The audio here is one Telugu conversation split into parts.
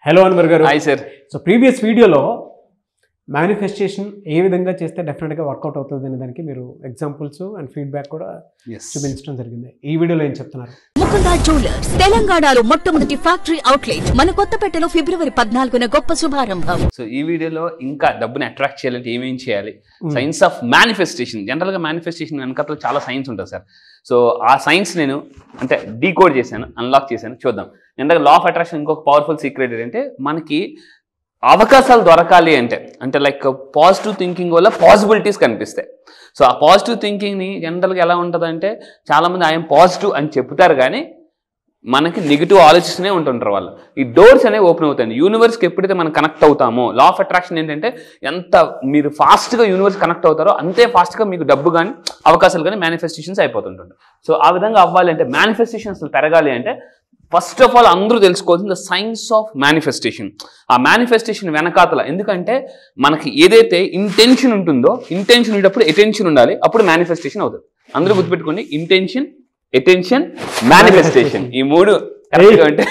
హలో అన్వర్ గారు. Hi sir. సో ప్రీవియస్ వీడియోలో మేనిఫెస్టేషన్ ఏ విధంగా చేస్తే డెఫినెట్గా వర్కౌట్ అవుతుంది అనే దానికి మీరు ఎగ్జాంపుల్స్ అండ్ ఫీడ్బ్యాక్ కూడా చూపించడం జరిగింది. ఈ వీడియోలో ఏం చెప్తున్నారు? ముకుందా జ్యువెలర్స్ తెలంగాణలో మొట్టమొదటి ఫ్యాక్టరీ అవుట్లెట్ మన కొత్తపేటలో ఫిబ్రవరి 14న గొప్ప శుభారంభం. సో ఈ వీడియోలో ఇంకా డబ్బుని అట్రాక్ట్ చేయాలంటే ఏమేం చేయాలి, సైన్స్ ఆఫ్ మేనిఫెస్టేషన్. జనరల్గా మేనిఫెస్టేషన్ వెనకట్లో చాలా సైన్స్ ఉంటుంది సార్. సో ఆ సైన్స్ నేను అంటే డీకోడ్ చేశాను, అన్లాక్ చేశాను. చూద్దాం. జనరల్గా లా ఆఫ్ అట్రాక్షన్ ఇంకొక పవర్ఫుల్ సీక్రెట్ ఏంటంటే మనకి అవకాశాలు దొరకాలి అంటే లైక్ పాజిటివ్ థింకింగ్ వల్ల పాసిబిలిటీస్ కనిపిస్తాయి. సో ఆ పాజిటివ్ థింకింగ్ని జనరల్గా ఎలా ఉంటుందంటే చాలామంది ఐఎమ్ పాజిటివ్ అని చెప్తారు, కానీ మనకి నెగిటివ్ ఆలోచిస్తూనే ఉంటుంటారు వాళ్ళు. ఈ డోర్స్ అనేవి ఓపెన్ అవుతాయి. యూనివర్స్కి ఎప్పుడైతే మనం కనెక్ట్ అవుతామో, లా ఆఫ్ అట్రాక్షన్ ఏంటంటే ఎంత మీరు ఫాస్ట్గా యూనివర్స్ కనెక్ట్ అవుతారో అంతే ఫాస్ట్గా మీకు డబ్బు కానీ అవకాశాలు కానీ మేనిఫెస్టేషన్స్ అయిపోతుంటుంది. సో ఆ విధంగా అవ్వాలి అంటే మేనిఫెస్టేషన్ అసలు పెరగాలి అంటే ఫస్ట్ ఆఫ్ ఆల్ అందరూ తెలుసుకోవాల్సింది ద సైన్స్ ఆఫ్ మేనిఫెస్టేషన్. ఆ మేనిఫెస్టేషన్ వెనకాతల ఎందుకంటే మనకి ఏదైతే ఇంటెన్షన్ ఉంటుందో, ఇంటెన్షన్ ఉండేటప్పుడు అటెన్షన్ ఉండాలి, అప్పుడు మేనిఫెస్టేషన్ అవుతుంది. అందరూ గుర్తుపెట్టుకోండి, ఇంటెన్షన్, అటెన్షన్, మేనిఫెస్టేషన్. ఈ మూడు కరెక్ట్గా అంటే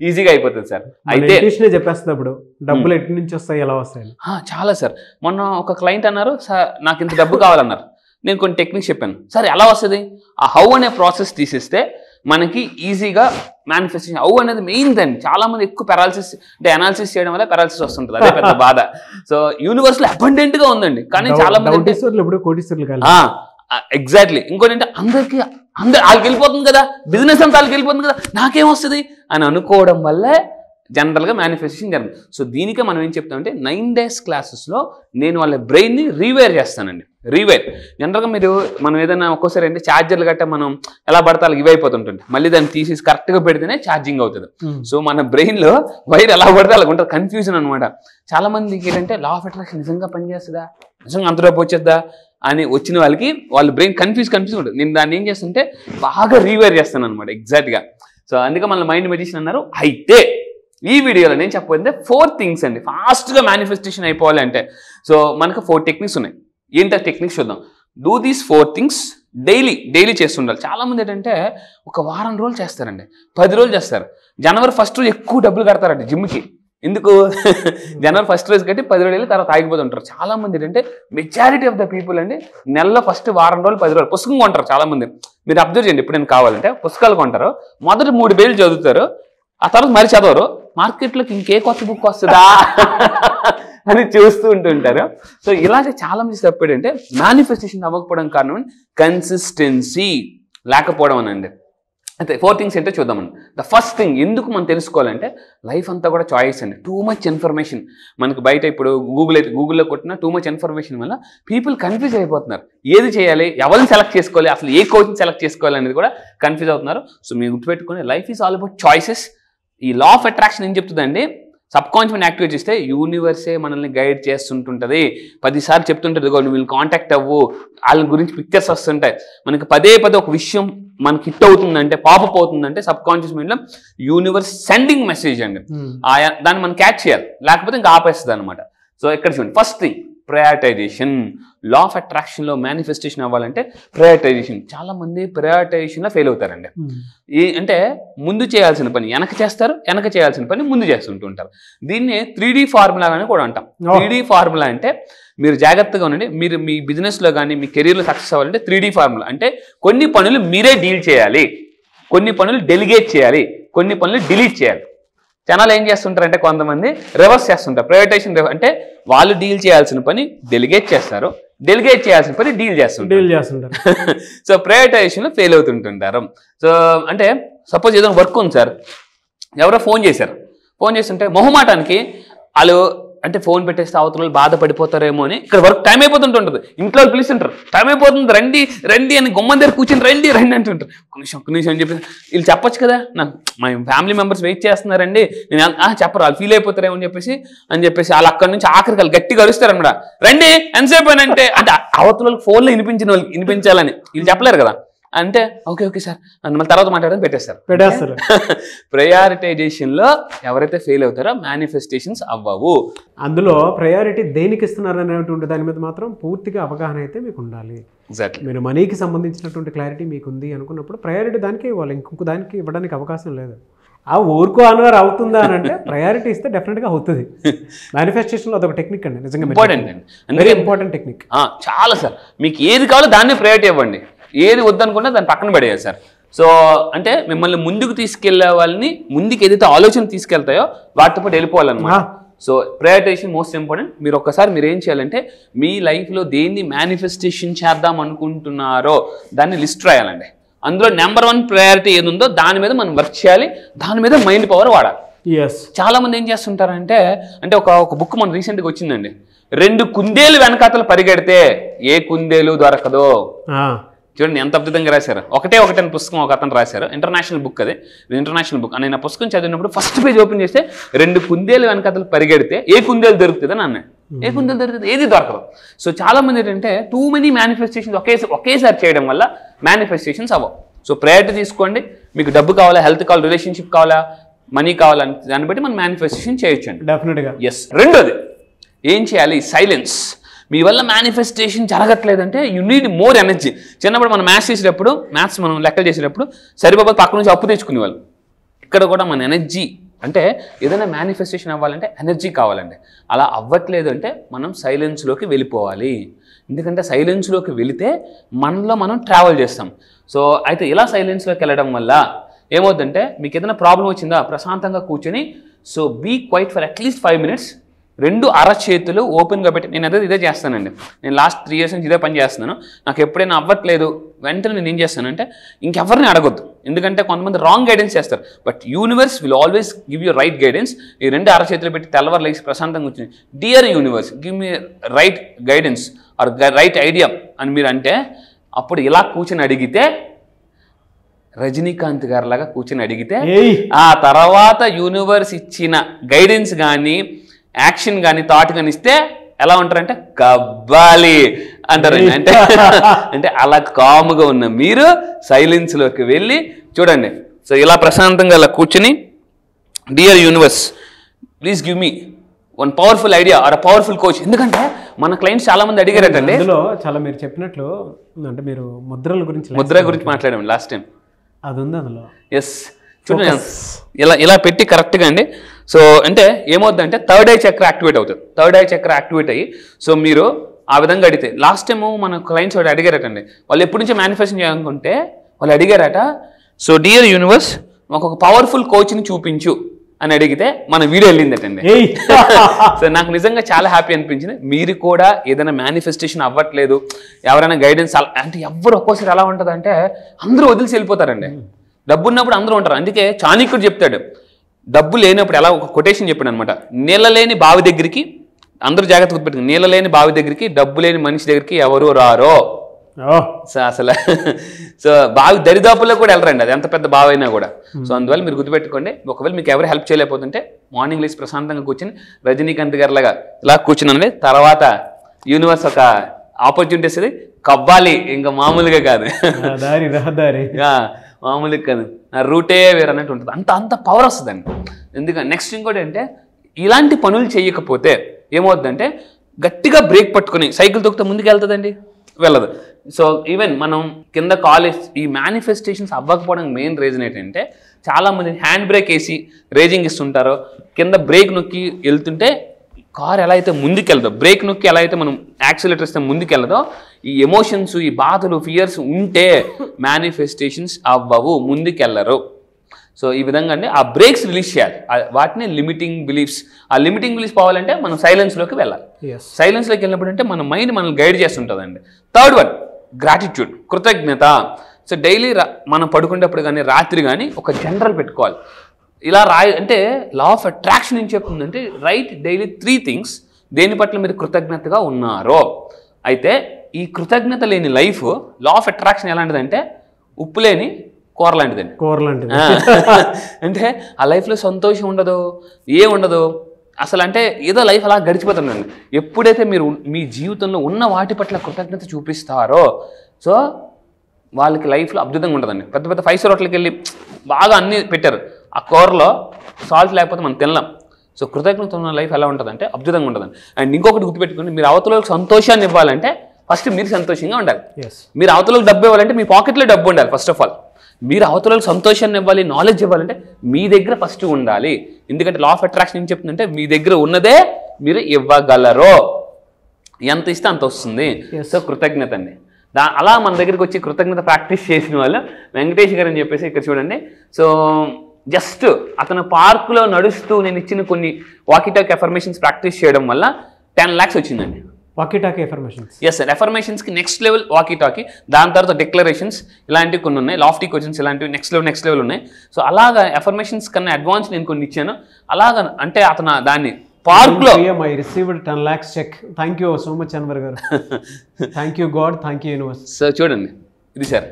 ఈజీగా అయిపోతుంది సార్. అయితే చెప్పేస్తున్నప్పుడు డబ్బులు ఎటు నుంచి వస్తాయి, ఎలా వస్తాయి? చాలా సార్. మొన్న ఒక క్లయింట్ అన్నారు, సార్ నాకు ఇంత డబ్బు కావాలన్నారు. నేను కొన్ని టెక్నిక్స్ చెప్పాను. సార్ ఎలా వస్తుంది? ఆ హౌ అనే ప్రాసెస్ తీసేస్తే మనకి ఈజీగా మేనిఫెస్టేషన్. హౌ అనేది మెయిన్ దాన్ని చాలా మంది ఎక్కువ పెరాలసిస్ అంటే అనాలిసిస్ చేయడం వల్ల పెరాలసిస్ వస్తుంటుంది, అదే పెద్ద బాధ. సో యూనివర్స్ లో అబండెంట్ గా ఉందండి, కానీ చాలా మంది ఎగ్జాక్ట్లీ. ఇంకోటి అంటే అందరికి వాళ్ళకి వెళ్ళిపోతుంది కదా, బిజినెస్ అంతా వాళ్ళకి వెళ్ళిపోతుంది కదా, నాకేం వస్తుంది అని అనుకోవడం వల్లే జనరల్గా మేనిఫెస్టేషన్ జరుగుతుంది. సో దీనికే మనం ఏం చెప్తామంటే 9 days క్లాసెస్లో నేను వాళ్ళ బ్రెయిన్ని రీవైర్ చేస్తానండి. రీవైర్ జనరల్గా మనం ఏదైనా ఒక్కోసారి అంటే ఛార్జర్లు గట్ట మనం ఎలా పడితే వాళ్ళకి ఇవైపోతుంటుంది, మళ్ళీ దాన్ని తీసేసి కరెక్ట్గా పెడితేనే ఛార్జింగ్ అవుతుంది. సో మన బ్రెయిన్లో వైర్ ఎలా పడితే అలాగ ఉంటుంది, కన్ఫ్యూజన్ అనమాట. చాలా మందికి ఏంటంటే లా ఆఫ్ అట్రాక్షన్ నిజంగా పనిచేస్తుందా, నిజంగా అంత డబ్బు వచ్చేద్దా అని వచ్చిన వాళ్ళకి వాళ్ళ బ్రెయిన్ కన్ఫ్యూజ్ ఉంటుంది. నేను దాన్ని ఏం చేస్తుంటే బాగా రీవైర్ చేస్తాను అనమాట ఎగ్జాక్ట్గా. సో అందుకే మన మైండ్ మెడిటేషన్ అన్నారు. అయితే ఈ వీడియోలో నేను చెప్పబోయింది 4 things అండి, ఫాస్ట్గా మేనిఫెస్టేషన్ అయిపోవాలి అంటే. సో మనకు 4 techniques ఉన్నాయి. ఏంటి టెక్నిక్స్ చూద్దాం. డూ దీస్ 4 things డైలీ చేస్తుండాలి. చాలామంది ఏంటంటే ఒక వారం రోజులు చేస్తారండి, 10 రోజులు చేస్తారు. జనవరి 1st రోజు ఎక్కువ డబ్బులు కడతారండి జిమ్కి. ఎందుకు? జనవరి 1st రోజు కట్టి 10 రోజులు తర్వాత ఆగిపోతుంటారు. చాలామంది ఏంటంటే మెజారిటీ ఆఫ్ ద పీపుల్ అండి నెలలో ఫస్ట్ వారం రోజులు 10 రోజులు పుస్తకం కొంటారు. చాలామంది మీరు అబ్జర్వ్ చేయండి, ఎప్పుడైనా కావాలంటే పుస్తకాలు కొంటారు, మొదటి 3 పేజీలు చదువుతారు, ఆ తర్వాత మరి చదవరు. మార్కెట్లోకి ఇంకే కొత్త బుక్ వస్తుందా అని చూస్తూ ఉంటుంటారు. సో ఇలాగే చాలా మంది తప్పేది అంటే మేనిఫెస్టేషన్ అవ్వకపోవడం కారణం కన్సిస్టెన్సీ లేకపోవడం అనండి. అయితే 4 things ఏంటో చూద్దామండి. ద ఫస్ట్ థింగ్ ఎందుకు మనం తెలుసుకోవాలంటే లైఫ్ అంతా కూడా చాయిస్ అండి. టూ మచ్ ఇన్ఫర్మేషన్ మనకు బయట ఇప్పుడు గూగుల్లో కొట్టిన టూ మచ్ ఇన్ఫర్మేషన్ వల్ల పీపుల్ కన్ఫ్యూజ్ అయిపోతున్నారు. ఏది చేయాలి, ఎవరిని సెలెక్ట్ చేసుకోవాలి, అసలు ఏ కోచ్ని సెలెక్ట్ చేసుకోవాలి అనేది కూడా కన్ఫ్యూజ్ అవుతున్నారు. సో మీరు గుర్తుపెట్టుకుని life is all about choices. ఈ లా ఆఫ్ అట్రాక్షన్ ఏం చెప్తుందండి, సబ్ కాన్షియస్ యాక్టివేట్ చేస్తే యూనివర్సే మనల్ని గైడ్ చేస్తుంటుంది. 10 సార్లు చెప్తుంటుంది, నువ్వు వీళ్ళు కాంటాక్ట్ అవ్వు, వాళ్ళ గురించి పిక్చర్స్ వస్తుంటాయి. మనకి పదే ఒక విషయం మనకి హిట్ అవుతుందంటే, పాపప్ అవుతుందంటే సబ్ కాన్షియస్ మైండ్లో యూనివర్స్ సెండింగ్ మెసేజ్ అండి. దాన్ని మనం క్యాచ్ చేయాలి, లేకపోతే ఇంకా ఆపేస్తుంది అనమాట. సో ఇక్కడ చూడండి, first thing prioritization. Law of అట్రాక్షన్లో మేనిఫెస్టేషన్ అవ్వాలంటే ప్రయారిటైజేషన్. చాలా మంది ప్రయారిటైజేషన్లో ఫెయిల్ అవుతారండి. అంటే ముందు చేయాల్సిన పని వెనక చేస్తారు, వెనక చేయాల్సిన పని ముందు చేస్తుంటూ ఉంటారు. దీన్ని 3D ఫార్ములా అని కూడా అంటాం. 3D ఫార్ములా అంటే మీరు జాగ్రత్తగా ఉండండి. మీరు మీ బిజినెస్లో కానీ మీ కెరీర్లో సక్సెస్ అవ్వాలంటే 3D ఫార్ములా అంటే కొన్ని పనులు మీరే డీల్ చేయాలి, కొన్ని పనులు డెలిగేట్ చేయాలి, కొన్ని పనులు డిలీట్ చేయాలి. జనాలు ఏం చేస్తుంటారంటే కొంతమంది రివర్స్ చేస్తుంటారు. ప్రయారిటైజేషన్ అంటే వాళ్ళు డీల్ చేయాల్సిన పని డెలిగేట్ చేస్తారు, డెలిగేట్ చేయాల్సిన పని డీల్ చేస్తుంటారు. సో ప్రయారిటైజేషన్లో ఫెయిల్ అవుతుంటుంటారు. సో అంటే సపోజ్ ఏదైనా వర్క్ ఉంది సార్, ఎవరో ఫోన్ చేస్తుంటే మొహమాటానికి వాళ్ళు అంటే ఫోన్ పెట్టేస్తే అవతల బాధపడిపోతారేమో అని ఇక్కడ వర్క్ టైం అయిపోతుంటుంది. ఇంట్లో పిలుస్తుంటారు, టైం అయిపోతుంది, రండి అని గుమ్మం దగ్గర కూర్చొని రండి అంటుంటారు. ఒక నిమిషం అని చెప్పి వీళ్ళు చెప్పొచ్చు కదా, నాకు మా ఫ్యామిలీ మెంబర్స్ వెయిట్ చేస్తున్నారండి, నేను చెప్పరు, వాళ్ళు ఫీల్ అయిపోతారేమో అని చెప్పేసి వాళ్ళు అక్కడి నుంచి ఆఖరికి వాళ్ళు గట్టిగా అరుస్తారు అనమాట. రండి ఎంతసేపు అని అంటే అవతల వాళ్ళకి ఫోన్లో వినిపించాలని వీళ్ళు చెప్పలేరు కదా. అంటే ఓకే సార్ మళ్ళీ తర్వాత మాట్లాడని పెట్టేస్తారు. ప్రయారిటైజేషన్లో ఎవరైతే ఫెయిల్ అవుతారో మేనిఫెస్టేషన్స్ అవ్వవు. అందులో ప్రయారిటీ దేనికి ఇస్తున్నారు అనేటువంటి దాని మీద మాత్రం పూర్తిగా అవగాహన అయితే మీకు ఉండాలి. ఎగ్జాక్ట్లీ. మీరు మనీకి సంబంధించినటువంటి క్లారిటీ మీకు ఉంది అనుకున్నప్పుడు ప్రయారిటీ దానికే ఇవ్వాలి, ఇంకొక దానికి ఇవ్వడానికి అవకాశం లేదు. ఆ ఊరుకో అనవారు అవుతుందా అని అంటే ప్రయారిటీ ఇస్తే డెఫినెట్గా అవుతుంది. మేనిఫెస్టేషన్లో అదొక టెక్నిక్ అండి, నిజంగా ఇంపార్టెంట్ అండి. Very important technique. చాలా సార్, మీకు ఏది కావాలో దాన్ని ప్రయారిటీ ఇవ్వండి, ఏది వద్దనుకుంటే దాన్ని పక్కన పడేయాలి సార్. సో అంటే మిమ్మల్ని ముందుకు తీసుకెళ్లే వాళ్ళని, ముందుకు ఏదైతే ఆలోచన తీసుకెళ్తాయో వాటితో పాటు వెళ్ళిపోవాలన్నమాట. So prioritization most important. మీరు ఒక్కసారి మీరు ఏం చేయాలంటే మీ లైఫ్లో దేన్ని మేనిఫెస్టేషన్ చేద్దాం అనుకుంటున్నారో దాన్ని లిస్ట్ రాయాలండి. అందులో నెంబర్ 1 ప్రయారిటీ ఏది ఉందో దాని మీద మనం వర్క్ చేయాలి, దాని మీద మైండ్ పవర్ వాడాలి. చాలా మంది ఏం చేస్తుంటారంటే, అంటే ఒక బుక్ మన రీసెంట్గా వచ్చిందండి, 2 కుందేలు వెనకాతలు పరిగెడితే ఏ కుందేలు దొరకదో. చూడండి ఎంత అద్భుతంగా రాశారు. ఒకటే అని పుస్తకం ఒక అతను రాశారు, ఇంటర్నేషనల్ బుక్. అది ఇంటర్నేషనల్ బుక్. నేను ఆ పుస్తకం చదివినప్పుడు ఫస్ట్ పేజ్ ఓపెన్ చేస్తే 2 కుందేలు వెనకాతలు పరిగెడితే ఏ కుందేలు దొరుకుతుంది అని అన్నాడు. ఏ కుందేలు దొరుకుతుంది, ఏది దొరకదు. సో చాలా మంది ఏంటంటే టూ మెనీ మేనిఫెస్టేషన్స్ ఒకేసారి చేయడం వల్ల మేనిఫెస్టేషన్స్ అవ్వవు. సో ప్రయారిటీ తీసుకోండి. మీకు డబ్బు కావాలా, హెల్త్ కావాలా, రిలేషన్షిప్ కావాలా, మనీ కావాలని దాన్ని బట్టి మనం మేనిఫెస్టేషన్ చేయొచ్చండి. డెఫినెట్గా. ఎస్. రెండోది ఏం చేయాలి, సైలెన్స్. మీ వల్ల మేనిఫెస్టేషన్ జరగట్లేదంటే యూ నీడ్ మోర్ ఎనర్జీ. చిన్నప్పుడు మనం మ్యాథ్స్ మనం లెక్కలు చేసేటప్పుడు సరిపోతే పక్క నుంచి అప్పు తెచ్చుకునేవాళ్ళు. ఇక్కడ కూడా మన ఎనర్జీ, అంటే ఏదైనా మేనిఫెస్టేషన్ అవ్వాలంటే ఎనర్జీ కావాలండి. అలా అవ్వట్లేదు అంటే మనం సైలెన్స్లోకి వెళ్ళిపోవాలి. ఎందుకంటే సైలెన్స్లోకి వెళితే మనలో మనం ట్రావెల్ చేస్తాం. సో అయితే ఇలా సైలెన్స్లోకి వెళ్ళడం వల్ల ఏమవుతుందంటే, మీకు ఏదైనా ప్రాబ్లం వచ్చిందా, ప్రశాంతంగా కూర్చొని so be quiet for at least 5 minutes, 2 అరచేతులు ఓపెన్గా పెట్టి, నేను అదే ఇదే చేస్తానండి. నేను లాస్ట్ 3 years నుంచి ఇదే పని చేస్తున్నాను. నాకు ఎప్పుడైనా అవ్వట్లేదు వెంటనే నేను ఏం చేస్తానంటే ఇంకెవరిని అడగొద్దు. ఎందుకంటే కొంతమంది రాంగ్ గైడెన్స్ చేస్తారు, but universe will always give you right guidance. ఈ 2 అరచేతులు పెట్టి తెల్లవారు లేచి ప్రశాంతంగా కూర్చొని dear universe give me right guidance or right idea అని మీరు అంటే, అప్పుడు ఇలా కూర్చొని అడిగితే, రజనీకాంత్ గారి లాగా కూర్చొని అడిగితే, ఆ తర్వాత యూనివర్స్ ఇచ్చిన గైడెన్స్ కానీ యాక్షన్ కానీ థాట్ కానీ ఇస్తే ఎలా ఉంటారంటే కవ్వాలి అంటారండి. అంటే అలా కామ్గా ఉన్న మీరు సైలెన్స్లోకి వెళ్ళి చూడండి. సో ఇలా ప్రశాంతంగా అలా కూర్చుని, dear universe please give me 1 powerful idea or powerful coach. ఎందుకంటే మన క్లయింట్స్ చాలా మంది అడిగారంటే, అందులో చాలా మీరు చెప్పినట్లు అంటే మీరు ముద్ర గురించి మాట్లాడాము లాస్ట్ టైం, అది ఉంది అందులో. ఎస్. చూడండి ఇలా పెట్టి కరెక్ట్గా అండి. సో అంటే ఏమవుతుందంటే థర్డ్ ఐ చక్ర యాక్టివేట్ అవుతుంది. థర్డ్ ఐ చక్ర యాక్టివేట్ అయ్యి, సో మీరు ఆ విధంగా అడిగితే, లాస్ట్ టైము మన క్లయింట్స్ వాడు అడిగారటండి, వాళ్ళు ఎప్పటి నుంచి మేనిఫెస్టేషన్ చేయాలనుకుంటే వాళ్ళు అడిగారట, సో డియర్ యూనివర్స్ మాకు ఒక పవర్ఫుల్ కోచ్ని చూపించు అని అడిగితే మన వీడియో వెళ్ళిందటండి. సో నాకు నిజంగా చాలా హ్యాపీ అనిపించింది. మీరు కూడా ఏదైనా మేనిఫెస్టేషన్ అవ్వట్లేదు, ఎవరైనా గైడెన్స్ అంటే ఎవ్వరు ఒక్కోసారి ఎలా ఉంటుంది అంటే అందరూ వదిలిసి వెళ్ళిపోతారండి. డబ్బు ఉన్నప్పుడు అందరూ ఉంటారు. అందుకే చాణక్యుడు చెప్తాడు, డబ్బు లేనప్పుడు ఎలా ఒక కొటేషన్ చెప్పాడు అనమాట, నీళ్ళ లేని బావి దగ్గరికి, అందరూ జాగ్రత్త గుర్తుపెట్టుకుని, నీళ్ళ లేని బావి దగ్గరికి డబ్బు లేని మనిషి దగ్గరికి ఎవరు రారో. అసలు సో బావి దరిదాపుల్లో కూడా వెళ్ళరండి, అది ఎంత పెద్ద బావి అయినా కూడా. సో అందువల్ల మీరు గుర్తుపెట్టుకోండి. ఒకవేళ మీకు ఎవరు హెల్ప్ చేయలేకపోతుంటే మార్నింగ్ లేచి ప్రశాంతంగా కూర్చొని రజనీకాంత్ గారి లాగా ఇలా కూర్చున్నానండి. తర్వాత యూనివర్స్ ఒక ఆపర్చునిటీస్ అది కవ్వాలి, ఇంకా మామూలుగా కాదు, మామూలుగా కాదు, నా రూటే వేరు అన్నట్టు ఉంటుంది. అంత పవర్ వస్తుందండి. ఎందుకంటే నెక్స్ట్ ఇంకోటి అంటే, ఇలాంటి పనులు చేయకపోతే ఏమవుతుందంటే గట్టిగా బ్రేక్ పట్టుకుని సైకిల్ తొక్కితే ముందుకు వెళ్తుందండి, వెళ్ళదు. సో ఈవెన్ మనం కింద కాలేజ్ ఈ మేనిఫెస్టేషన్స్ అవ్వకపోవడానికి మెయిన్ రీజన్ ఏంటంటే, చాలామంది హ్యాండ్ బ్రేక్ వేసి రేజింగ్ ఇస్తుంటారో, కింద బ్రేక్ నొక్కి వెళ్తుంటే కార్ ఎలా అయితే ముందుకెళ్ళదో, బ్రేక్ నొక్కి ఎలా అయితే మనం యాక్సిలేటర్ ఇస్తే ముందుకెళ్ళదో, ఈ ఎమోషన్స్, ఈ బాధలు, ఫియర్స్ ఉంటే మేనిఫెస్టేషన్స్ అవ్వవు, ముందుకెళ్ళరు. సో ఈ విధంగా అండి ఆ బ్రేక్స్ రిలీజ్ చేయాలి, వాటిని లిమిటింగ్ బిలీఫ్స్. ఆ లిమిటింగ్ బిలీఫ్స్ పోవాలంటే మనం సైలెన్స్లోకి వెళ్ళాలి. సైలెన్స్లోకి వెళ్ళినప్పుడు అంటే మన మైండ్ మనల్ని గైడ్ చేస్తుంటుందండి. థర్డ్ వన్, గ్రాటిట్యూడ్, కృతజ్ఞత. సో డైలీ మనం పడుకునేటప్పుడు కానీ రాత్రి కానీ ఒక జనరల్ పెట్టుకోవాలి. ఇలా అంటే లా ఆఫ్ అట్రాక్షన్ ఏం చెప్తుందంటే, రైట్ డైలీ 3 things దేని పట్ల మీరు కృతజ్ఞతగా ఉన్నారో. అయితే ఈ కృతజ్ఞత లేని లైఫ్, లా ఆఫ్ అట్రాక్షన్ ఎలాంటిదంటే ఉప్పు లేని కూర లాంటిదండి. అంటే ఆ లైఫ్లో సంతోషం ఉండదు, ఉండదు అసలు. అంటే ఏదో లైఫ్ అలా గడిచిపోతుందండి. ఎప్పుడైతే మీరు మీ జీవితంలో ఉన్న వాటి పట్ల కృతజ్ఞత చూపిస్తారో, సో వాళ్ళకి లైఫ్లో అద్భుతంగా ఉంటుందండి. పెద్ద పెద్ద 5 star హోటల్కి వెళ్ళి బాగా అన్నీ పెట్టారు, ఆ కూరలో సాల్ట్ లేకపోతే మనం తినలేం. సో కృతజ్ఞత ఉన్న లైఫ్ ఎలా ఉంటుందంటే అద్భుతంగా ఉంటుందండి. అండ్ ఇంకొకటి గుర్తుపెట్టుకుని, మీరు అవతలకు సంతోషాన్ని ఇవ్వాలంటే ఫస్ట్ మీరు సంతోషంగా ఉండాలి. ఎస్ మీరు అవతలకు డబ్బు ఇవ్వాలంటే మీ పాకెట్లో డబ్బు ఉండాలి. ఫస్ట్ ఆఫ్ ఆల్ మీరు అవతలకు సంతోషాన్ని ఇవ్వాలి, నాలెడ్జ్ ఇవ్వాలంటే మీ దగ్గర ఫస్ట్ ఉండాలి. ఎందుకంటే లా ఆఫ్ అట్రాక్షన్ ఏం చెప్తుందంటే మీ దగ్గర ఉన్నదే మీరు ఇవ్వగలరు, ఎంత ఇస్తే అంత వస్తుంది. సో కృతజ్ఞత అండి. అలా మన దగ్గరికి వచ్చి కృతజ్ఞత ప్రాక్టీస్ చేసిన వాళ్ళు వెంకటేష్ గారు అని చెప్పేసి ఇక్కడ చూడండి. సో జస్ట్ అతను పార్కులో నడుస్తూ నేను ఇచ్చిన కొన్ని వాకీటాక్ ఎఫర్మేషన్స్ ప్రాక్టీస్ చేయడం వల్ల 10 lakhs వచ్చిందండి. Walkie talkie affirmations. ఎస్ సార్, ఎఫర్మేషన్స్కి నెక్స్ట్ లెవెల్ వాకీటాకీ, దాని తర్వాత డిక్లరేషన్స్ ఇలాంటివి కొన్ని ఉన్నాయి, లాఫ్టీ క్వశ్చన్స్ ఇలాంటివి నెక్స్ట్ లెవెల్ ఉన్నాయి. సో అలాగా ఎఫర్మేషన్స్ కన్నా అడ్వాన్స్ నేను కొన్ని ఇచ్చాను. అలాగా అంటే అతను దాన్ని పార్క్లో I received 10 lakhs cheque. Thank you so much Anwar garu. Thank you God, thank you universe. So చూడండి ఇది సార్,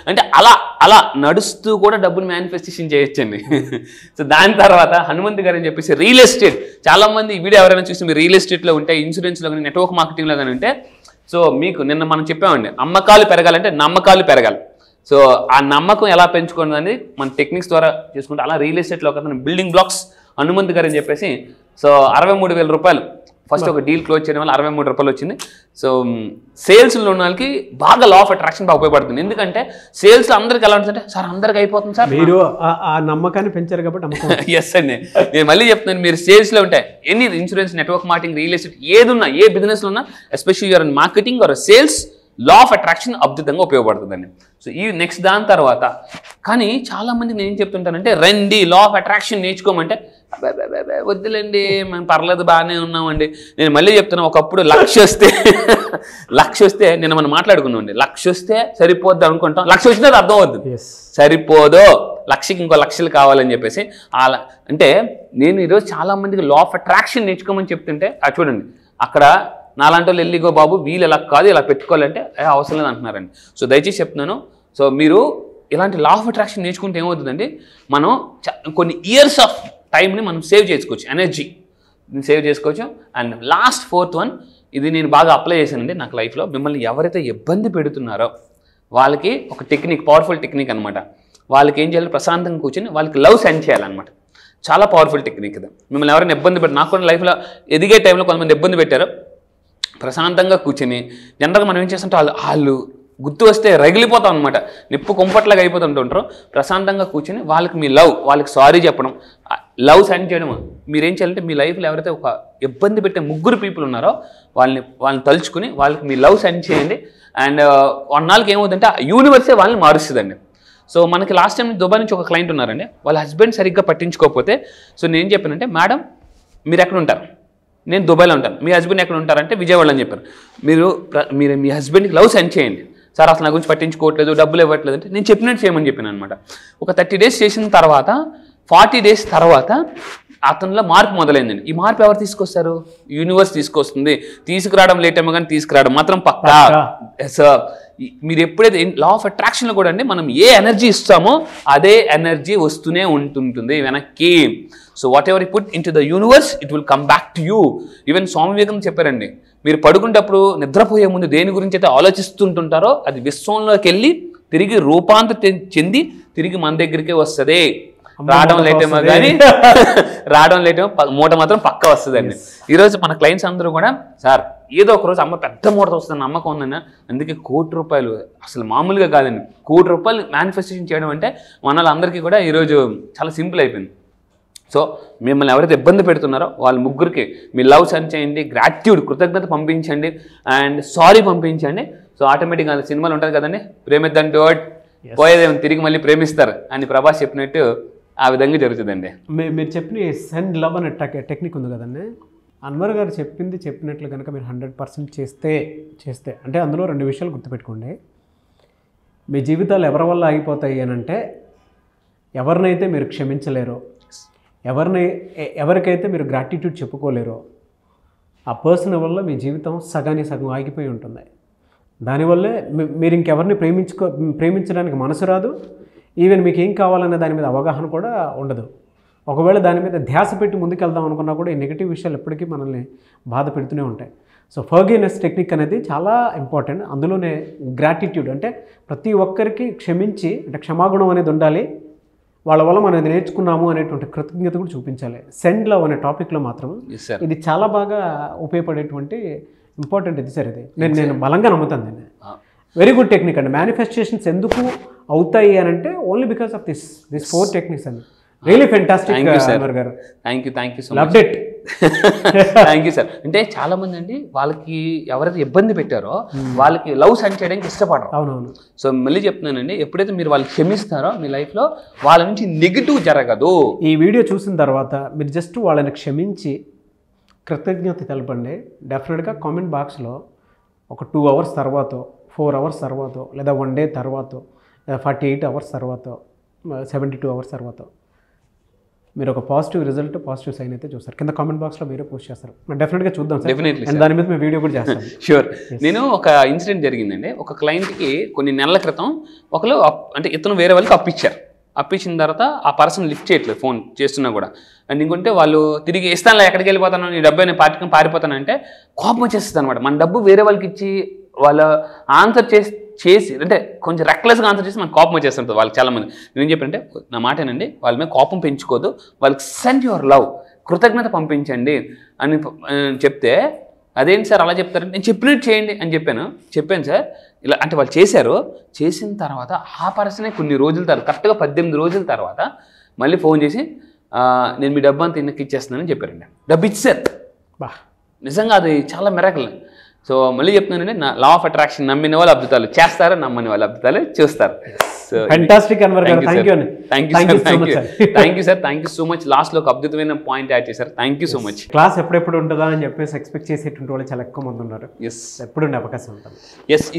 అంటే అలా నడుస్తూ కూడా డబ్బులు మేనిఫెస్టేషన్ చేయొచ్చండి. సో దాని తర్వాత హనుమంత్ గారు అని చెప్పేసి రియల్ ఎస్టేట్. చాలామంది ఈ వీడియో ఎవరైనా చూసి మీరు రియల్ ఎస్టేట్లో ఉంటే, ఇన్సూరెన్స్లో కానీ, నెట్వర్క్ మార్కెటింగ్లో కానీ ఉంటే, సో మీకు నిన్న మనం చెప్పామండి అమ్మకాలు పెరగాలంటే నమ్మకాలు పెరగాలి. సో ఆ నమ్మకం ఎలా పెంచుకోండి అనేది మన టెక్నిక్స్ ద్వారా చేసుకుంటే, అలా రియల్ ఎస్టేట్లో ఒక బిల్డింగ్ బ్లాక్స్ హనుమంత్ గారు అని చెప్పేసి సో 63,000 రూపాయలు ఫస్ట్ ఒక డీల్ క్లోజ్ చేయడం వల్ల 63 రూపాయలు వచ్చింది. సో సేల్స్లో ఉన్న వాళ్ళకి బాగా లా ఆఫ్ అట్రాక్షన్ బాగా ఉపయోగపడుతుంది. ఎందుకంటే సేల్స్లో అందరికి ఎలా ఉంటుందంటే సార్ అందరికి అయిపోతుంది సార్, మీరు ఆ నమ్మకాన్ని పెంచారు కాబట్టి. ఎస్ అండి, నేను మళ్ళీ చెప్తున్నాను, మీరు సేల్స్లో ఉంటాయి any insurance, network marketing, real estate ఏదున్నా, ఏ బిజినెస్లో ఉన్నా, especially you're in marketing or sales, law of attraction అద్భుతంగా ఉపయోగపడుతుందండి. సో ఈ నెక్స్ట్ దాని తర్వాత కానీ చాలామంది నేను ఏం చెప్తుంటానంటే రండి లా ఆఫ్ అట్రాక్షన్ నేర్చుకోమంటే వద్దులేండి మేము పర్లేదు బాగానే ఉన్నామండి. నేను మళ్ళీ చెప్తున్నా, ఒకప్పుడు లక్ష వస్తే నేను మనం మాట్లాడుకున్నామండి, లక్ష వస్తే సరిపోద్ది అనుకుంటాం, లక్ష వచ్చినది అర్థం అవుతుంది, సరిపోదు, లక్షకి ఇంకో లక్షలు కావాలని చెప్పేసి. అలా అంటే నేను ఈరోజు చాలామందికి లా ఆఫ్ అట్రాక్షన్ నేర్చుకోమని చెప్తుంటే అది చూడండి, అక్కడ నాలాంటి వాళ్ళు వెళ్ళిగో బాబు వీళ్ళు ఇలా కాదు ఇలా పెట్టుకోవాలంటే అవసరం లేదు అంటున్నారండి. సో దయచేసి చెప్తున్నాను, సో మీరు ఇలాంటి లా ఆఫ్ అట్రాక్షన్ నేర్చుకుంటే ఏమవుతుందండి, మనం కొన్ని ఇయర్స్ ఆఫ్ టైంని మనం సేవ్ చేసుకోవచ్చు, ఎనర్జీ సేవ్ చేసుకోవచ్చు. అండ్ లాస్ట్ 4th one, ఇది నేను బాగా అప్లై చేశానండి నాకు లైఫ్లో. మిమ్మల్ని ఎవరైతే ఇబ్బంది పెడుతున్నారో వాళ్ళకి ఒక టెక్నిక్, పవర్ఫుల్ టెక్నిక్ అనమాట. వాళ్ళకి ఏం చేయాలి, ప్రశాంతంగా కూర్చొని వాళ్ళకి లవ్ సెండ్ చేయాలన్నమాట. చాలా పవర్ఫుల్ టెక్నిక్ ఇది. మిమ్మల్ని ఎవరైనా ఇబ్బంది పెట్టి, నాకు కూడా లైఫ్లో ఎదిగే టైంలో కొంతమంది ఇబ్బంది పెట్టారు. ప్రశాంతంగా కూర్చొని జనరల్గా మనం ఏం చేస్తుంటే వాళ్ళు గుర్తు వస్తే రగిలిపోతాం అనమాట, నిప్పు కుంపట్లాగా అయిపోతుంటారు. ప్రశాంతంగా కూర్చొని వాళ్ళకి మీ లవ్, వాళ్ళకి సారీ చెప్పడం, లవ్ సెండ్ చేయడం. మీరేం చేయాలంటే మీ లైఫ్లో ఎవరైతే ఒక ఇబ్బంది పెట్టే 3 పీపుల్ ఉన్నారో వాళ్ళని తలుచుకుని వాళ్ళకి మీ లవ్ సెండ్ చేయండి. అండ్ కొన్నాళ్ళకి ఏమవుతుందంటే యూనివర్సే వాళ్ళని మారుస్తుందండి. సో మనకి లాస్ట్ టైం దుబాయ్ నుంచి ఒక క్లయింట్ ఉన్నారండి, వాళ్ళ హస్బెండ్ సరిగ్గా పట్టించుకోకపోతే, సో నేను చెప్పానంటే మేడం మీరు ఎక్కడ ఉంటారు, నేను దుబాయ్లో ఉంటాను, మీ హస్బెండ్ ఎక్కడ ఉంటారంటే విజయవాడ అని చెప్పారు. మీరు మీ హస్బెండ్కి లవ్ సెండ్ చేయండి. సార్ అసలు నా గురించి పట్టించుకోవట్లేదు, డబ్బులు ఇవ్వట్లేదు అంటే నేను చెప్పినట్టు చేయమని చెప్పాను అనమాట. ఒక 30 days చేసిన తర్వాత 40 days తర్వాత అతనిలో మార్పు మొదలైందండి. ఈ మార్పు ఎవరు తీసుకొస్తారు, యూనివర్స్ తీసుకొస్తుంది. తీసుకురావడం లేట్ ఏమో కానీ తీసుకురావడం మాత్రం పక్కా. సార్ మీరు ఎప్పుడైతే లా ఆఫ్ అట్రాక్షన్లో కూడా అండి మనం ఏ ఎనర్జీ ఇస్తామో అదే ఎనర్జీ వస్తూనే ఉంటుంటుంది వెనక్కి. So whatever you put into the universe it will come back to you. Even Swami Vivekananda చెప్పారండి, మీరు పడుకునేటప్పుడు నిద్రపోయే ముందు దేని గురించి అయితే ఆలోచిస్తుంటుంటారో అది విశ్వంలోకి వెళ్ళి తిరిగి రూపాంతరం చెంది తిరిగి మన దగ్గరికే వస్తుంది. రావడం లేట్ ఏమో కానీ మూట మాత్రం పక్క వస్తుందండి. ఈరోజు మన క్లయింట్స్ అందరూ కూడా సార్ ఏదో ఒక రోజు అమ్మ పెద్ద మూట వస్తుంది నమ్మకం ఉందన్న, అందుకే 1 కోటి రూపాయలు అసలు మామూలుగా కాదండి, 1 కోటి రూపాయలు మేనిఫెస్టేషన్ చేయడం అంటే మన వాళ్ళందరికీ కూడా ఈరోజు చాలా సింపుల్ అయిపోయింది. సో మిమ్మల్ని ఎవరైతే ఇబ్బంది పెడుతున్నారో వాళ్ళ 3కి మీ లవ్ సెండ్ చేయండి, గ్రాట్యూడ్ కృతజ్ఞత పంపించండి, అండ్ సారీ పంపించండి. సో ఆటోమేటిక్గా సినిమాలు ఉంటుంది కదండి, ప్రేమిద్దాం డోట్ పోయేదేమో తిరిగి మళ్ళీ ప్రేమిస్తారు అని ప్రభాస్ చెప్పినట్టు ఆ విధంగా జరుగుతుందండి. మీరు చెప్పిన సెండ్ లవ్ అనే టెక్నిక్ ఉంది కదండి, అన్వర్ గారు చెప్పినట్లు కనుక మీరు 100% చేస్తే అంటే అందులో 2 విషయాలు గుర్తుపెట్టుకోండి. మీ జీవితాలు ఎవరి వల్ల ఆగిపోతాయి అని అంటే, ఎవరినైతే మీరు క్షమించలేరో, ఎవరికైతే మీరు గ్రాటిట్యూడ్ చెప్పుకోలేరో ఆ పర్సన్ వల్ల మీ జీవితం సగానికి సగం ఆగిపోయి ఉంటుంది. దానివల్లే మీరు ఇంకెవరిని ప్రేమించడానికి మనసు రాదు. ఈవెన్ మీకు ఏం కావాలనే దాని మీద అవగాహన కూడా ఉండదు. ఒకవేళ దాని మీద ధ్యాస పెట్టి ముందుకెళ్దాం అనుకున్నా కూడా ఈ నెగిటివ్ విషయాలు ఎప్పటికీ మనల్ని బాధ పెడుతూనే ఉంటాయి. సో ఫర్గివ్నెస్ టెక్నిక్ అనేది చాలా ఇంపార్టెంట్. అందులోనే గ్రాటిట్యూడ్ అంటే ప్రతి ఒక్కరికి క్షమించి అంటే క్షమాగుణం అనేది ఉండాలి. వాళ్ళ వల్ల మనం ఇది నేర్చుకున్నాము అనేటువంటి కృతజ్ఞత కూడా చూపించాలి. సెండ్ లవ్ అనే టాపిక్లో మాత్రం ఇది చాలా బాగా ఉపయోగపడేటువంటి ఇంపార్టెంట్ ఇది సార్ ఇది. నేను బలంగా నమ్ముతాను దీన్ని. వెరీ గుడ్ టెక్నిక్ అండి. మేనిఫెస్టేషన్స్ ఎందుకు అవుతాయి అని అంటే only because of this 4 techniques అండి. Really fantastic Anwar garu. Thank you so loved it. Thank you sir. అంటే చాలా మంది అండి వాళ్ళకి ఎవరైతే ఇబ్బంది పెట్టారో వాళ్ళకి లవ్ సెండ్ చేయడానికి ఇష్టపడరు. అవునవును. సో మళ్ళీ చెప్తున్నానండి, ఎప్పుడైతే మీరు వాళ్ళకి క్షమిస్తారో మీ లైఫ్లో వాళ్ళ నుంచి నెగిటివ్ జరగదు. ఈ వీడియో చూసిన తర్వాత మీరు జస్ట్ వాళ్ళని క్షమించి కృతజ్ఞత తెలపండి. డెఫినెట్గా కామెంట్ బాక్స్లో ఒక 2 hours తర్వాత, 4 hours తర్వాత, లేదా 1 day తర్వాత, 48 hours తర్వాత, 72 hours తర్వాత మీరు ఒక పాజిటివ్ రిజల్ట్, పాజిటివ్ సైన్ అయితే చూస్తారు. కింద కామెంట్ బాక్స్లో మీరే పోస్ట్ చేస్తారు. డెఫినెట్గా చూద్దాం సార్. డెఫినెట్లీ. అండ్ దాని మీద మేము వీడియో కూడా చేస్తాం. షూర్. నేను ఒక ఇన్సిడెంట్ జరిగిందండి. ఒక క్లయింట్కి కొన్ని నెలల క్రితం ఒకరు అంటే ఇతను వేరే వాళ్ళకి అప్పించిన తర్వాత ఆ పర్సన్ లిఫ్ట్ చేయట్లేదు ఫోన్ చేస్తున్నా కూడా. అండ్ ఇంకొంటే వాళ్ళు తిరిగి ఇస్తానులే, ఎక్కడికి వెళ్ళిపోతాను, నీ డబ్బు నేను పారిపోతానంటే కోపం వచ్చేస్తుంది అనమాట. మన డబ్బు వేరే వాళ్ళకి ఇచ్చి వాళ్ళ ఆన్సర్ చేసి అంటే కొంచెం రెక్లెస్గా ఆన్సర్ చేసి మనకు కోపం వచ్చేస్తుంటుంది వాళ్ళకి చాలామంది. నేను చెప్పంటే నా మాటేనండి, వాళ్ళ మీద కోపం పెంచుకోదు, వాళ్ళకి సెండ్ యువర్ లవ్, కృతజ్ఞత పంపించండి అని చెప్తే, అదేంటి సార్ అలా చెప్తారంటే నేను చెప్పినట్టు చేయండి అని చెప్పాను సార్. ఇలా అంటే వాళ్ళు చేసిన తర్వాత ఆ పర్సనే కొన్ని రోజుల తర్వాత, కరెక్ట్గా 18 రోజుల తర్వాత మళ్ళీ ఫోన్ చేసి నేను మీ డబ్బు అంతా ఇన్నకి ఇచ్చేస్తున్నానని చెప్పారండి. డబ్బు ఇచ్చారు. బా, నిజంగా అది చాలా మిరాకిల్. సో మళ్ళీ చెప్తున్నానండి, నా లా ఆఫ్ అట్రాక్షన్ నమ్మిన వాళ్ళు అద్భుతాలు చేస్తారు, నమ్మని వాళ్ళు అద్భుతాలు చూస్తారు. Fantastic Anwar garu. Thank you sir. Thank you so much. Last లో ఒక అద్భుతమైన పాయింట్ యాడ్ చేశారు. Thank you so much. Class ఎప్పుడెప్పుడు ఉంటుందా అని చెప్పేసి ఎక్స్పెక్ట్ చేసేటువంటి వాళ్ళు చాలా ఎక్కువ మంది ఉన్నారు. ఎప్పుడు ఉండే అవకాశం ఉంటుంది.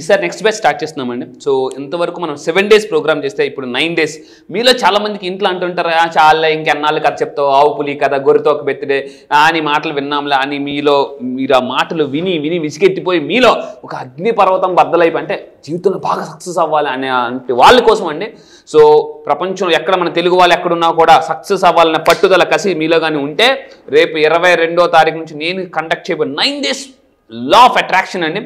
ఈసారి నెక్స్ట్ బ్యాచ్ స్టార్ట్ చేస్తున్నామండి. సో ఇంతవరకు మనం 7 days ప్రోగ్రామ్ చేస్తే ఇప్పుడు 9 days. మీలో చాలా మందికి ఇంట్లో అంటుంటారు, చాలా ఇంకెన్నాళ్ళు కథ చెప్తావు, ఆవు పులి కథ, గొర్రెతో ఒక బెత్తిడే అని మాటలు విన్నాంలే అని మీరు ఆ మాటలు విని విసిగెత్తిపోయి మీలో ఒక అగ్ని పర్వతం బద్దలైపోయి అంటే జీవితంలో బాగా సక్సెస్ అవ్వాలి అనే అంటే వాళ్ళ కోసం అండి. సో ప్రపంచంలో ఎక్కడ మన తెలుగు వాళ్ళు ఎక్కడున్నా కూడా సక్సెస్ అవ్వాలనే పట్టుదల కసి మీలో కానీ ఉంటే రేపు 22వ తారీఖు నుంచి నేను కండక్ట్ చేయబోయే 9 days లా ఆఫ్ అట్రాక్షన్ అండి.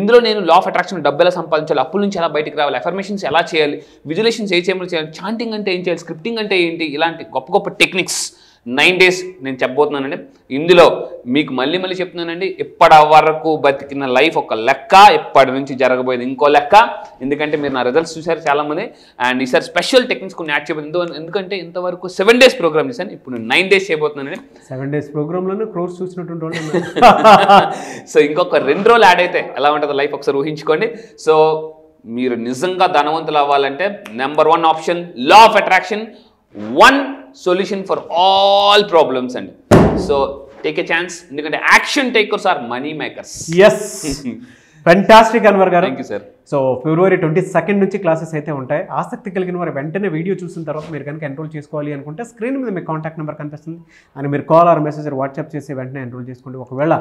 ఇందులో నేను లా ఆఫ్ అట్రాక్షన్ డబ్బు ఎలా సంపాదించాలి, అప్పుల నుంచి ఎలా బయటికి రావాలి, అఫర్మేషన్స్ ఎలా చేయాలి, విజులేషన్స్ ఏ చేయాలి, చాంటింగ్ అంటే ఏం చేయాలి, స్క్రిప్టింగ్ అంటే ఏంటి, ఇలాంటి గొప్ప గొప్ప టెక్నిక్స్ 9 days నేను చెప్పబోతున్నానండి. ఇందులో మీకు మళ్ళీ చెప్తున్నానండి, ఇప్పటి వరకు బతికిన లైఫ్ ఒక లెక్క, ఇప్పటి నుంచి జరగబోయేది ఇంకో లెక్క. ఎందుకంటే మీరు నా రిజల్ట్స్ చూసారు చాలామంది. అండ్ ఈసారి స్పెషల్ టెక్నిక్స్ కొన్ని యాడ్ చేయబోతుంది. ఎందుకంటే ఇంతవరకు 7 days ప్రోగ్రామ్ చేశాను, ఇప్పుడు నేను 9 days చేయబోతున్నానండి. 7 days ప్రోగ్రాంలోనే క్రోర్స్ చూసినటువంటి వాళ్ళు. సో ఇంకొక 2 రోజులు యాడ్ అయితే ఎలా ఉంటుందో లైఫ్ ఒకసారి ఊహించుకోండి. సో మీరు నిజంగా ధనవంతులు అవ్వాలంటే number 1 option law of attraction, 1 solution for all problems అండి. సో టేక్ ఎ ఛాన్స్, ఎందుకంటే action takers are money makers. Yes, fantastic Anwar garu. Thank you sir. So February 22nd నుంచి క్లాసెస్ అయితే ఉంటాయి. ఆసక్తి కలిగిన వారు వెంటనే వీడియో చూసిన తర్వాత మీరు కనుక ఎన్రోల్ చేసుకోవాలి అనుకుంటే స్క్రీన్ మీద మీ కాంటాక్ట్ నెంబర్ కనిపిస్తుంది అని మీరు కాల్ ఆర్ మెసేజ్ వాట్సాప్ చేసి వెంటనే ఎన్రోల్ చేసుకోండి. ఒకవేళ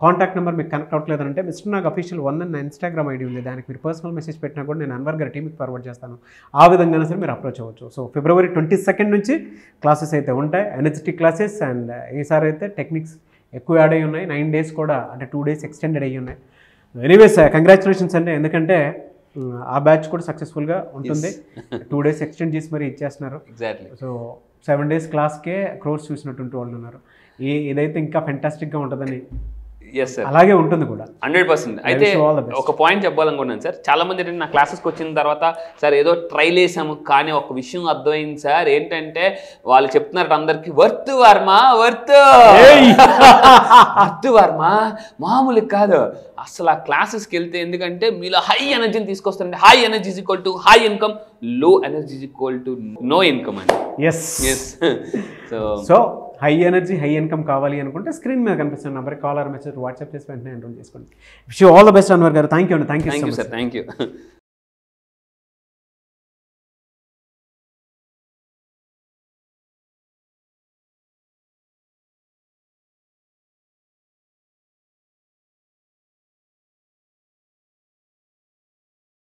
కాంటాక్ట్ నెంబర్ మీకు కనెక్ట్ అవ్వట్లేదంటే మిస్టర్ నాగ్ అఫీషియల్ 1 అని నా ఇన్స్టాగ్రామ్ ఐడి ఉంది, దానికి మీరు పర్సనల్ మెసేజ్ పెట్టినా కూడా నేను అన్వర్ గారి టీమ్కి ఫార్వర్డ్ చేస్తాను. ఆ విధంగానే సరే మీరు అప్రోచ్ అవ్వచ్చు. సో February 22nd నుంచి క్లాసెస్ అయితే ఉంటాయి, ఎనర్జెటిక్ క్లాసెస్. అండ్ ఈసారి అయితే టెక్నిక్స్ ఎక్కువ యాడ్ అయ్యి ఉన్నాయి. 9 days కూడా అంటే 2 days ఎక్స్టెండెడ్ అయ్యి ఉన్నాయి. ఎనీవేస్ కంగ్రాచులేషన్స్ అండి, ఎందుకంటే ఆ బ్యాచ్ కూడా సక్సెస్ఫుల్గా ఉంటుంది. 2 days ఎక్స్టెండ్ చేసి మరి ఇచ్చేస్తున్నారు. ఎగ్జాక్ట్లీ. సో 7 days క్లాస్కే క్రోర్స్ చూసినటువంటి వాళ్ళు ఉన్నారు. ఇదైతే ఇంకా ఫెంటాస్టిక్గా ఉంటుందని. ఎస్ సార్, అలాగే ఉంటుంది కూడా 100%. అయితే ఒక పాయింట్ చెప్పాలనుకున్నాను సార్. చాలా మంది నా క్లాసెస్కి వచ్చిన తర్వాత సార్ ఏదో ట్రైల్ వేసాము, కానీ ఒక విషయం అర్థమైంది సార్. ఏంటంటే వాళ్ళు చెప్తున్నారు అందరికి వర్త్ వర్మ మామూలు కాదు అసలు. ఆ క్లాసెస్కి వెళ్తే ఎందుకంటే మీలో హై ఎనర్జీని తీసుకొస్తారండి. High energy is equal to high income, low energy is equal to no income అండి. Yes. So high energy high income కావాలి అనుకుంటే స్క్రీన్ మీద కనిపిస్తున్న నెంబర్కి కాల్ ఆర్ మెసేజ్ వాట్సాప్ చేసి వెంటనే ఎన్రోల్ చేసుకోండి. Wish you all the best Anwar garu. Thank you అండి. Thank you sir. Thank you.